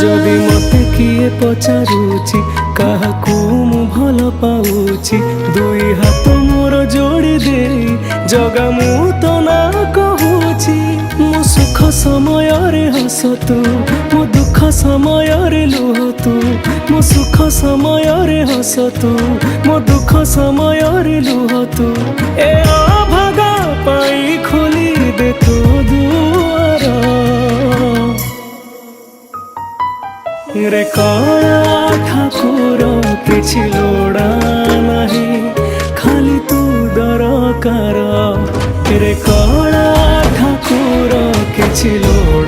जदि मते किए पचारुची काहाकू मु भल पाऊची दुई हाथ मोर जोड़ी दे जगा मु तो ना कहूची मो सुख समय रे हस तू मो दुख समय रे लुह तू मो सुख समय रे हस तू मो दुख समय रे लुह तू ए अभागा पाई खोली दे तू दुआर रे कला ठाकुर किछि लोड़ा नहीं खाली तू दरकार रे कला ठाकुर किछि लोड़ा